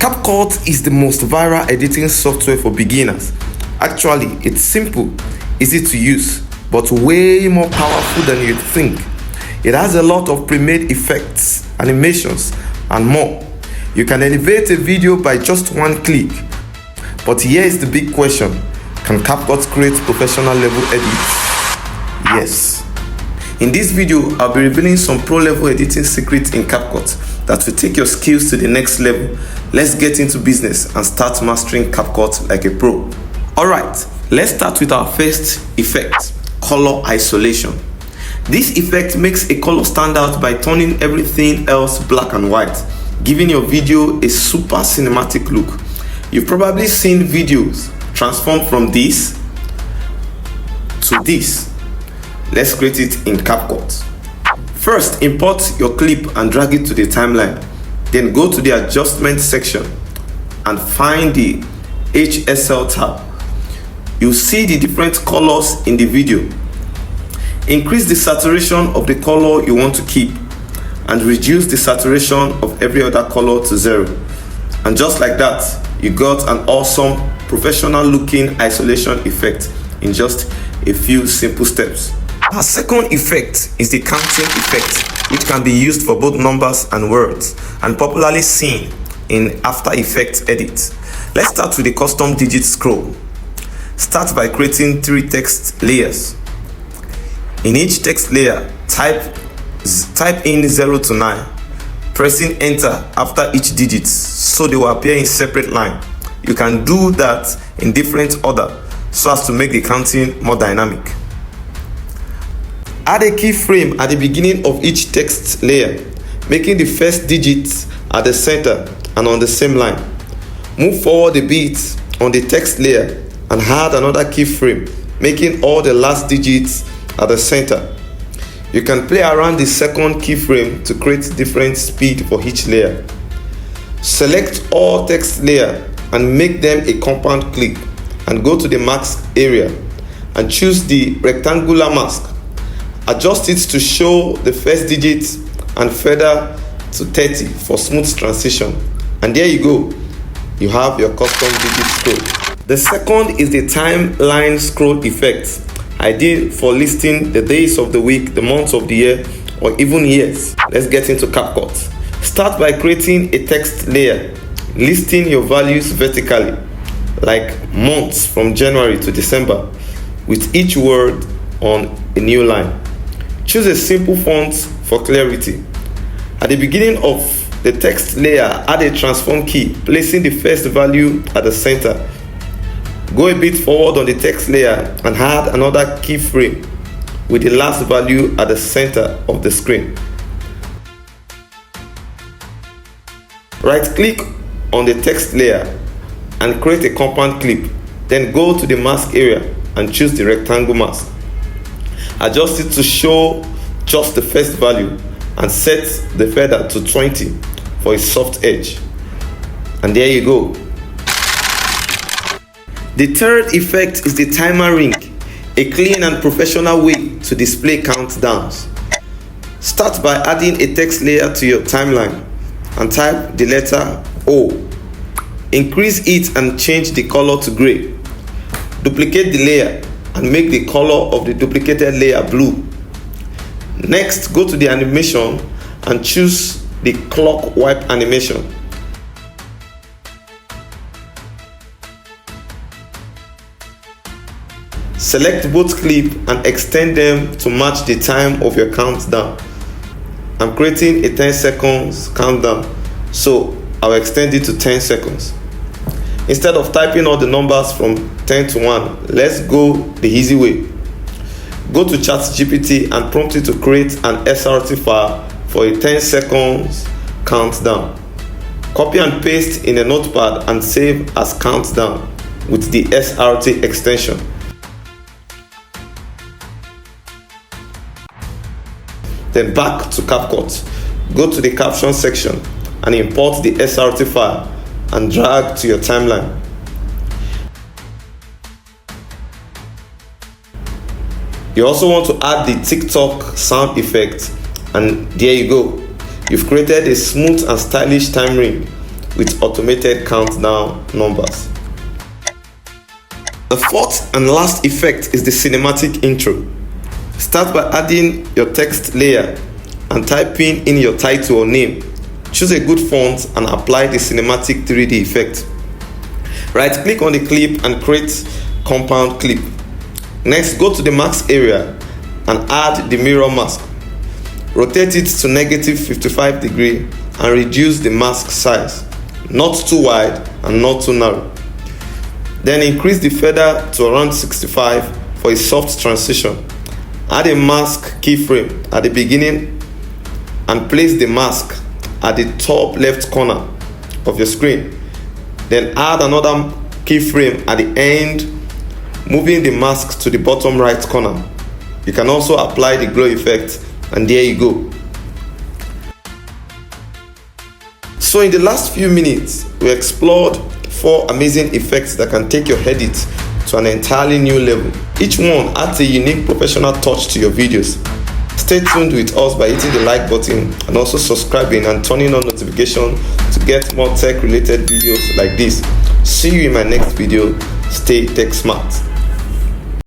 CapCut is the most viral editing software for beginners. Actually, it's simple, easy to use, but way more powerful than you'd think. It has a lot of pre-made effects, animations, and more. You can elevate a video by just one click. But here is the big question: can CapCut create professional level edits? Yes. In this video, I'll be revealing some pro-level editing secrets in CapCut that will take your skills to the next level. Let's get into business and start mastering CapCut like a pro. Alright, let's start with our first effect, color isolation. This effect makes a color stand out by turning everything else black and white, giving your video a super cinematic look. You've probably seen videos transform from this to this. Let's create it in CapCut. First, import your clip and drag it to the timeline. Then go to the adjustment section and find the HSL tab. You'll see the different colors in the video. Increase the saturation of the color you want to keep and reduce the saturation of every other color to 0. And just like that, you got an awesome professional looking isolation effect in just a few simple steps. Our second effect is the counting effect, which can be used for both numbers and words and popularly seen in After Effects edit. Let's start with the custom digit scroll. Start by creating 3 text layers. In each text layer, type in 0 to 9, pressing enter after each digit so they will appear in separate line. You can do that in different order so as to make the counting more dynamic. Add a keyframe at the beginning of each text layer, making the first digit at the center and on the same line. Move forward a bit on the text layer and add another keyframe, making all the last digits at the center. You can play around the second keyframe to create different speed for each layer. Select all text layer and make them a compound clip and go to the mask area and choose the rectangular mask. Adjust it to show the first digit and feather to 30 for smooth transition. And there you go. You have your custom digit scroll. The second is the timeline scroll effect, ideal for listing the days of the week, the months of the year, or even years. Let's get into CapCut. Start by creating a text layer, listing your values vertically, like months from January to December, with each word on a new line. Choose a simple font for clarity. At the beginning of the text layer, add a transform key, placing the first value at the center. Go a bit forward on the text layer and add another keyframe with the last value at the center of the screen. Right-click on the text layer and create a compound clip. Then go to the mask area and choose the rectangle mask. Adjust it to show just the first value and set the feather to 20 for a soft edge. And there you go. The third effect is the timer ring, a clean and professional way to display countdowns. Start by adding a text layer to your timeline and type the letter O. Increase it and change the color to gray. Duplicate the layer and make the color of the duplicated layer blue. Next, go to the animation and choose the clock wipe animation. Select both clip and extend them to match the time of your countdown. I'm creating a 10 seconds countdown, so I'll extend it to 10 seconds. Instead of typing all the numbers from 10 to 1, let's go the easy way. Go to ChatGPT and prompt it to create an SRT file for a 10 seconds countdown. Copy and paste in a notepad and save as countdown with the SRT extension. Then back to CapCut. Go to the caption section and import the SRT file and drag to your timeline. You also want to add the TikTok sound effect, and there you go. You've created a smooth and stylish time ring with automated countdown numbers. The fourth and last effect is the cinematic intro. Start by adding your text layer and typing in your title or name. Choose a good font and apply the cinematic 3D effect. Right click on the clip and create compound clip. Next, go to the mask area and add the mirror mask. Rotate it to -55 degrees and reduce the mask size, not too wide and not too narrow. Then increase the feather to around 65 for a soft transition. Add a mask keyframe at the beginning and place the mask at the top left corner of your screen. Then add another keyframe at the end, moving the mask to the bottom right corner. You can also apply the glow effect, and there you go. So in the last few minutes, we explored 4 amazing effects that can take your edit to an entirely new level. Each one adds a unique professional touch to your videos. Stay tuned with us by hitting the like button and also subscribing and turning on notifications to get more tech related videos like this. See you in my next video. Stay tech smart.